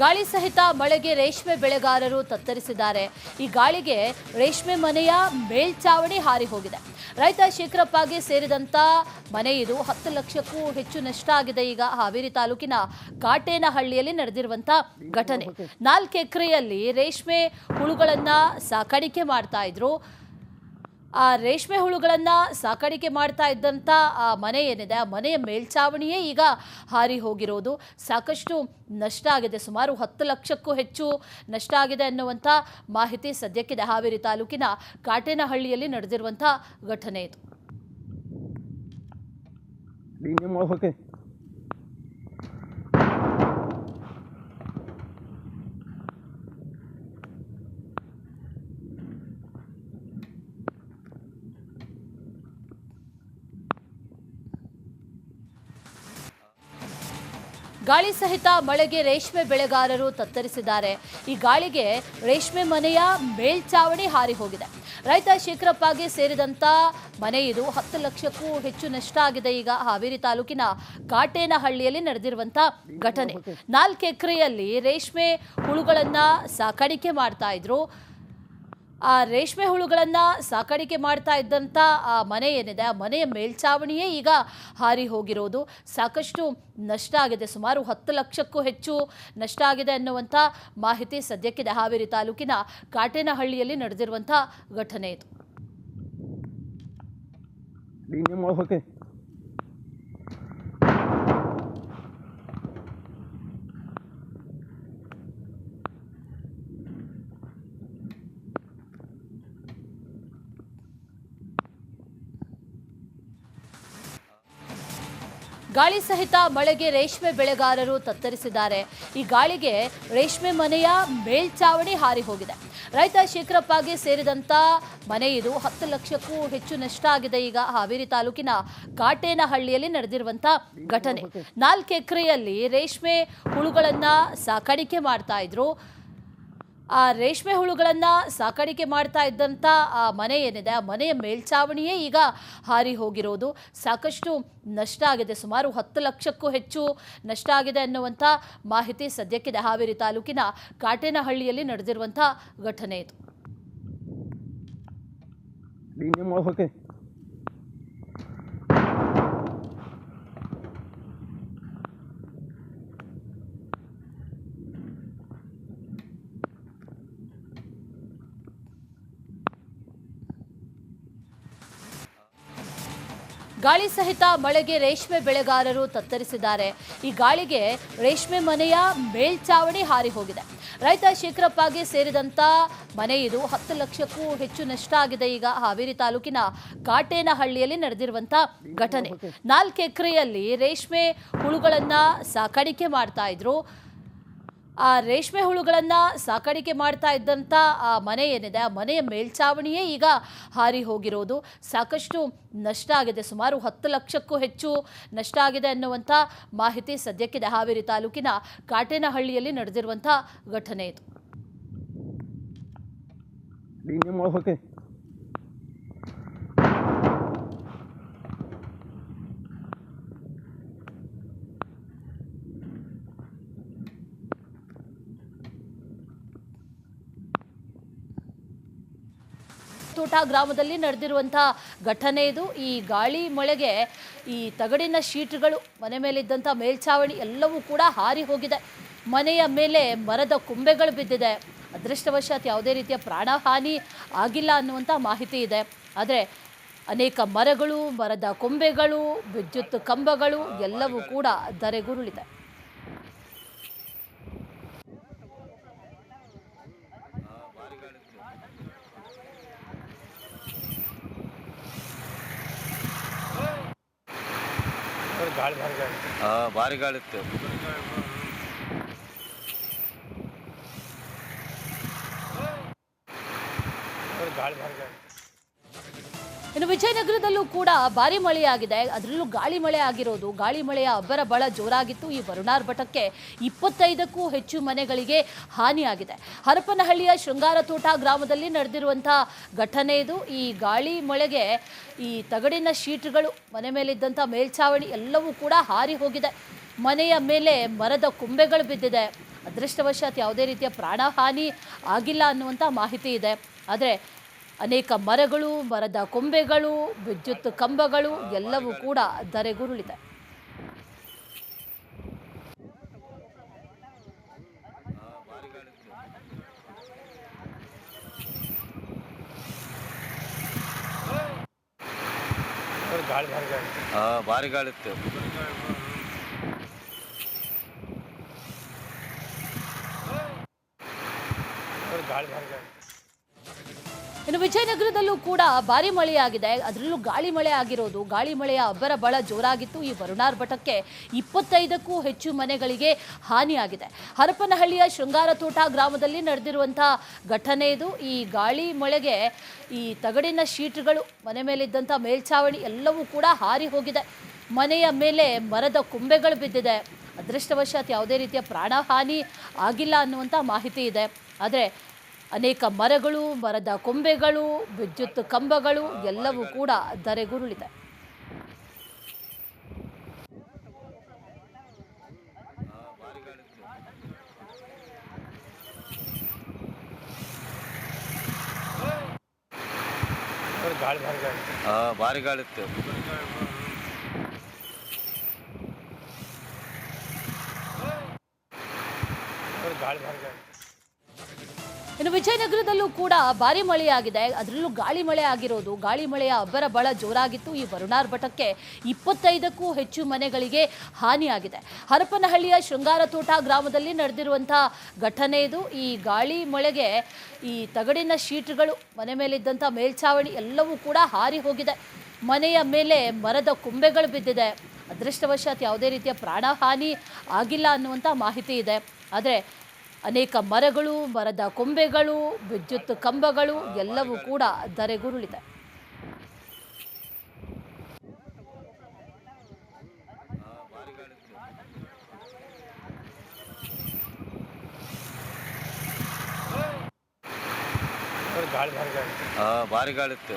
ಗಾಳಿ ಸಹಿತ ಮಳೆಗೆ ರೇಷ್ಮೆ ಬೆಳೆಗಾರರು ತತ್ತರಿಸಿದ್ದಾರೆ. ಈ ಗಾಳಿಗೆ ರೇಷ್ಮೆ ಮನೆಯ ಮೇಲ್ಚಾವಣಿ ಹಾರಿ ಹೋಗಿದೆ. ರೈತ ಶೇಖರಪ್ಪಗೆ ಸೇರಿದಂತ ಮನೆ ಇದು. 10 ಲಕ್ಷಕ್ಕೂ ಹೆಚ್ಚು ನಷ್ಟ ಆಗಿದೆ. ಈಗ ಹಾವೇರಿ ತಾಲೂಕಿನ ಕಾಟೇನಹಳ್ಳಿಯಲ್ಲಿ ನಡೆದಿರುವಂತಹ ಘಟನೆ. 4 ಎಕರೆಯಲ್ಲಿ ರೇಷ್ಮೆ ಹುಳುಗಳನ್ನ ಸಾಕಾಣಿಕೆ ಮಾಡ್ತಾ ಇದ್ರು. ಆ ರೇಷ್ಮೆ ಹುಳುಗಳನ್ನ ಸಾಕಾಣಿಕೆ ಮಾಡ್ತಾ ಇದ್ದಂಥ ಆ ಮನೆ ಏನಿದೆ, ಆ ಮನೆಯ ಮೇಲ್ಚಾವಣಿಯೇ ಈಗ ಹಾರಿ ಹೋಗಿರೋದು. ಸಾಕಷ್ಟು ನಷ್ಟ ಆಗಿದೆ. ಸುಮಾರು 10 ಲಕ್ಷಕ್ಕೂ ಹೆಚ್ಚು ನಷ್ಟ ಆಗಿದೆ ಅನ್ನುವಂಥ ಮಾಹಿತಿ ಸದ್ಯಕ್ಕಿದೆ. ಹಾವೇರಿ ತಾಲೂಕಿನ ಕಾಟೇನಹಳ್ಳಿಯಲ್ಲಿ ನಡೆದಿರುವಂಥ ಘಟನೆ ಇದು. ಗಾಳಿ ಸಹಿತ ಮಳೆಗೆ ರೇಷ್ಮೆ ಬೆಳೆಗಾರರು ತತ್ತರಿಸಿದ್ದಾರೆ. ಈ ಗಾಳಿಗೆ ರೇಷ್ಮೆ ಮನೆಯ ಮೇಲ್ಚಾವಣಿ ಹಾರಿ ಹೋಗಿದೆ. ರೈತ ಶೇಖರಪ್ಪಗೆ ಸೇರಿದಂತ ಮನೆ ಇದು. 10 ಲಕ್ಷಕ್ಕೂ ಹೆಚ್ಚು ನಷ್ಟ ಆಗಿದೆ. ಈಗ ಹಾವೇರಿ ತಾಲೂಕಿನ ಕಾಟೇನಹಳ್ಳಿಯಲ್ಲಿ ನಡೆದಿರುವಂತಹ ಘಟನೆ. 4 ಎಕರೆಯಲ್ಲಿ ರೇಷ್ಮೆ ಹುಳುಗಳನ್ನ ಸಾಕಾಣಿಕೆ ಮಾಡ್ತಾ ಇದ್ರು. ಆ ರೇಷ್ಮೆ ಹುಳುಗಳನ್ನ ಸಾಕಾಣಿಕೆ ಮಾಡ್ತಾ ಇದ್ದಂಥ ಆ ಮನೆ ಏನಿದೆ, ಆ ಮನೆಯ ಮೇಲ್ಚಾವಣಿಯೇ ಈಗ ಹಾರಿ ಹೋಗಿರೋದು. ಸಾಕಷ್ಟು ನಷ್ಟ ಆಗಿದೆ. ಸುಮಾರು 10 ಲಕ್ಷಕ್ಕೂ ಹೆಚ್ಚು ನಷ್ಟ ಆಗಿದೆ ಅನ್ನುವಂಥ ಮಾಹಿತಿ ಸದ್ಯಕ್ಕಿದೆ. ಹಾವೇರಿ ತಾಲೂಕಿನ ಕಾಟೇನಹಳ್ಳಿಯಲ್ಲಿ ನಡೆದಿರುವಂಥ ಘಟನೆ ಇದು. ಗಾಳಿ ಸಹಿತ ಮಳೆಗೆ ರೇಷ್ಮೆ ಬೆಳೆಗಾರರು ತತ್ತರಿಸಿದ್ದಾರೆ. ಈ ಗಾಳಿಗೆ ರೇಷ್ಮೆ ಮನೆಯ ಮೇಲ್ಚಾವಣಿ ಹಾರಿ ಹೋಗಿದೆ. ರೈತ ಶೇಖರಪ್ಪಗೆ ಸೇರಿದಂತ ಮನೆ ಇದು. 10 ಲಕ್ಷಕ್ಕೂ ಹೆಚ್ಚು ನಷ್ಟ ಆಗಿದೆ. ಈಗ ಹಾವೇರಿ ತಾಲೂಕಿನ ಕಾಟೇನಹಳ್ಳಿಯಲ್ಲಿ ನಡೆದಿರುವಂಥ ಘಟನೆ. 4 ಎಕರೆಯಲ್ಲಿ ರೇಷ್ಮೆ ಹುಳುಗಳನ್ನ ಸಾಕಾಣಿಕೆ ಮಾಡ್ತಾ ಇದ್ರು. ಆ ರೇಷ್ಮೆ ಹುಳುಗಳನ್ನ ಸಾಕಾಣಿಕೆ ಮಾಡ್ತಾ ಇದ್ದಂಥ ಆ ಮನೆ ಏನಿದೆ, ಆ ಮನೆಯ ಮೇಲ್ಚಾವಣಿಯೇ ಈಗ ಹಾರಿ ಹೋಗಿರೋದು. ಸಾಕಷ್ಟು ನಷ್ಟ ಆಗಿದೆ. ಸುಮಾರು 10 ಲಕ್ಷಕ್ಕೂ ಹೆಚ್ಚು ನಷ್ಟ ಆಗಿದೆ ಅನ್ನುವಂಥ ಮಾಹಿತಿ ಸದ್ಯಕ್ಕಿದೆ. ಹಾವೇರಿ ತಾಲೂಕಿನ ಕಾಟೇನಹಳ್ಳಿಯಲ್ಲಿ ನಡೆದಿರುವಂಥ ಘಟನೆ ಇದು. ಗಾಳಿ ಸಹಿತ ಮಳೆಗೆ ರೇಷ್ಮೆ ಬೆಳೆಗಾರರು ತತ್ತರಿಸಿದ್ದಾರೆ. ಈ ಗಾಳಿಗೆ ರೇಷ್ಮೆ ಮನೆಯ ಮೇಲ್ಚಾವಣಿ ಹಾರಿ ಹೋಗಿದೆ. ರೈತ ಶೇಖರಪ್ಪಗೆ ಸೇರಿದಂತ ಮನೆ ಇದು. 10 ಲಕ್ಷಕ್ಕೂ ಹೆಚ್ಚು ನಷ್ಟ ಆಗಿದೆ. ಈಗ ಹಾವೇರಿ ತಾಲೂಕಿನ ಕಾಟೇನಹಳ್ಳಿಯಲ್ಲಿ ನಡೆದಿರುವಂಥ ಘಟನೆ. 4 ಎಕರೆಯಲ್ಲಿ ರೇಷ್ಮೆ ಹುಳುಗಳನ್ನ ಸಾಕಾಣಿಕೆ ಮಾಡ್ತಾ ಇದ್ರು. ಆ ರೇಷ್ಮೆ ಹುಳುಗಳನ್ನ ಸಾಕಾಣಿಕೆ ಮಾಡ್ತಾ ಇದ್ದಂಥ ಆ ಮನೆ ಏನಿದೆ, ಆ ಮನೆಯ ಮೇಲ್ಚಾವಣಿಯೇ ಈಗ ಹಾರಿ ಹೋಗಿರೋದು. ಸಾಕಷ್ಟು ನಷ್ಟ ಆಗಿದೆ. ಸುಮಾರು 10 ಲಕ್ಷಕ್ಕೂ ಹೆಚ್ಚು ನಷ್ಟ ಆಗಿದೆ ಅನ್ನುವಂಥ ಮಾಹಿತಿ ಸದ್ಯಕ್ಕಿದೆ. ಹಾವೇರಿ ತಾಲೂಕಿನ ಕಾಟೇನಹಳ್ಳಿಯಲ್ಲಿ ನಡೆದಿರುವಂಥ ಘಟನೆ ಇದು. ತೋಟ ಗ್ರಾಮದಲ್ಲಿ ನಡೆದಿರುವಂತಹ ಘಟನೆ ಇದು. ಈ ಗಾಳಿ ಮಳೆಗೆ ಈ ತಗಡಿನ ಶೀಟ್ಗಳು, ಮನೆ ಮೇಲಿದ್ದಂಥ ಮೇಲ್ಚಾವಣಿ ಎಲ್ಲವೂ ಕೂಡ ಹಾರಿ ಹೋಗಿದೆ. ಮನೆಯ ಮೇಲೆ ಮರದ ಕೊಂಬೆಗಳು ಬಿದ್ದಿದೆ. ಅದೃಷ್ಟವಶಾತ್ ಯಾವುದೇ ರೀತಿಯ ಪ್ರಾಣಹಾನಿ ಆಗಿಲ್ಲ ಅನ್ನುವಂಥ ಮಾಹಿತಿ ಇದೆ. ಆದರೆ ಅನೇಕ ಮರಗಳು, ಮರದ ಕೊಂಬೆಗಳು, ವಿದ್ಯುತ್ ಕಂಬಗಳು ಎಲ್ಲವೂ ಕೂಡ ಧರೆಗುರುಳಿದೆ. ಭಾರಿ ಗಾಳಿ ಇತ್ತು. ಇನ್ನು ವಿಜಯನಗರದಲ್ಲೂ ಕೂಡ ಭಾರಿ ಮಳೆಯಾಗಿದೆ. ಅದರಲ್ಲೂ ಗಾಳಿ ಮಳೆ ಆಗಿರೋದು. ಗಾಳಿ ಮಳೆಯ ಅಬ್ಬರ ಬಹಳ ಜೋರಾಗಿತ್ತು. ಈ ವರುಣಾರ್ಭಟಕ್ಕೆ 25ಕ್ಕೂ ಹೆಚ್ಚು ಮನೆಗಳಿಗೆ ಹಾನಿಯಾಗಿದೆ. ಹರಪನಹಳ್ಳಿಯ ಶೃಂಗಾರ ತೋಟ ಗ್ರಾಮದಲ್ಲಿ ನಡೆದಿರುವಂತಹ ಘಟನೆ ಇದು. ಈ ಗಾಳಿ ಮಳೆಗೆ ಈ ತಗಡಿನ ಶೀಟ್ಗಳು, ಮನೆ ಮೇಲಿದ್ದಂಥ ಮೇಲ್ಚಾವಣಿ ಎಲ್ಲವೂ ಕೂಡ ಹಾರಿ ಹೋಗಿದೆ. ಮನೆಯ ಮೇಲೆ ಮರದ ಕೊಂಬೆಗಳು ಬಿದ್ದಿದೆ. ಅದೃಷ್ಟವಶಾತ್ ಯಾವುದೇ ರೀತಿಯ ಪ್ರಾಣಹಾನಿ ಆಗಿಲ್ಲ ಅನ್ನುವಂಥ ಮಾಹಿತಿ ಇದೆ. ಆದರೆ ಅನೇಕ ಮರಗಳು, ಮರದ ಕೊಂಬೆಗಳು, ವಿದ್ಯುತ್ ಕಂಬಗಳು ಎಲ್ಲವೂ ಕೂಡ ಧರೆಗುರುಳಿದೆ. ಭಾರಿ ಗಾಳಿ ಇತ್ತು. ಇನ್ನು ವಿಜಯನಗರದಲ್ಲೂ ಕೂಡ ಭಾರಿ ಮಳೆಯಾಗಿದೆ. ಅದರಲ್ಲೂ ಗಾಳಿ ಮಳೆ ಆಗಿರೋದು. ಗಾಳಿ ಮಳೆಯ ಅಬ್ಬರ ಬಹಳ ಜೋರಾಗಿತ್ತು. ಈ ವರುಣಾರ್ಭಟಕ್ಕೆ 25ಕ್ಕೂ ಹೆಚ್ಚು ಮನೆಗಳಿಗೆ ಹಾನಿಯಾಗಿದೆ. ಹರಪನಹಳ್ಳಿಯ ಶೃಂಗಾರತೋಟ ಗ್ರಾಮದಲ್ಲಿ ನಡೆದಿರುವಂಥ ಘಟನೆ ಇದು. ಈ ಗಾಳಿ ಮಳೆಗೆ ಈ ತಗಡಿನ ಶೀಟ್ಗಳು, ಮನೆ ಮೇಲಿದ್ದಂಥ ಮೇಲ್ಛಾವಣಿ ಎಲ್ಲವೂ ಕೂಡ ಹಾರಿ ಹೋಗಿದೆ. ಮನೆಯ ಮೇಲೆ ಮರದ ಕೊಂಬೆಗಳು ಬಿದ್ದಿದೆ. ಅದೃಷ್ಟವಶಾತ್ ಯಾವುದೇ ರೀತಿಯ ಪ್ರಾಣಹಾನಿ ಆಗಿಲ್ಲ ಅನ್ನುವಂಥ ಮಾಹಿತಿ ಇದೆ. ಆದರೆ ಅನೇಕ ಮರಗಳು, ಮರದ ಕೊಂಬೆಗಳು, ವಿದ್ಯುತ್ ಕಂಬಗಳು ಎಲ್ಲವೂ ಕೂಡ ಧರೆಗುರುಳಿದೆ. ಭಾರಿ ಗಾಳಿ ಇತ್ತು. ಇನ್ನು ವಿಜಯನಗರದಲ್ಲೂ ಕೂಡ ಭಾರಿ ಮಳೆಯಾಗಿದೆ. ಅದರಲ್ಲೂ ಗಾಳಿ ಮಳೆ ಆಗಿರೋದು. ಗಾಳಿ ಮಳೆಯ ಅಬ್ಬರ ಬಹಳ ಜೋರಾಗಿತ್ತು. ಈ ವರುಣಾರ್ಭಟಕ್ಕೆ 25ಕ್ಕೂ ಹೆಚ್ಚು ಮನೆಗಳಿಗೆ ಹಾನಿಯಾಗಿದೆ. ಹರಪನಹಳ್ಳಿಯ ಶೃಂಗಾರತೋಟ ಗ್ರಾಮದಲ್ಲಿ ನಡೆದಿರುವಂಥ ಘಟನೆ ಇದು. ಈ ಗಾಳಿ ಮಳೆಗೆ ಈ ತಗಡಿನ ಶೀಟ್ಗಳು, ಮನೆ ಮೇಲಿದ್ದಂಥ ಮೇಲ್ಛಾವಣಿ ಎಲ್ಲವೂ ಕೂಡ ಹಾರಿ ಹೋಗಿದೆ. ಮನೆಯ ಮೇಲೆ ಮರದ ಕೊಂಬೆಗಳು ಬಿದ್ದಿದೆ. ಅದೃಷ್ಟವಶಾತ್ ಯಾವುದೇ ರೀತಿಯ ಪ್ರಾಣಹಾನಿ ಆಗಿಲ್ಲ ಅನ್ನುವಂಥ ಮಾಹಿತಿ ಇದೆ. ಆದರೆ ಅನೇಕ ಮರಗಳು, ಮರದ ಕೊಂಬೆಗಳು, ವಿದ್ಯುತ್ ಕಂಬಗಳು ಎಲ್ಲವೂ ಕೂಡ ಧರೆಗುರುಳಿದೆ. ಭಾರಿ ಗಾಳಿ ಇತ್ತು.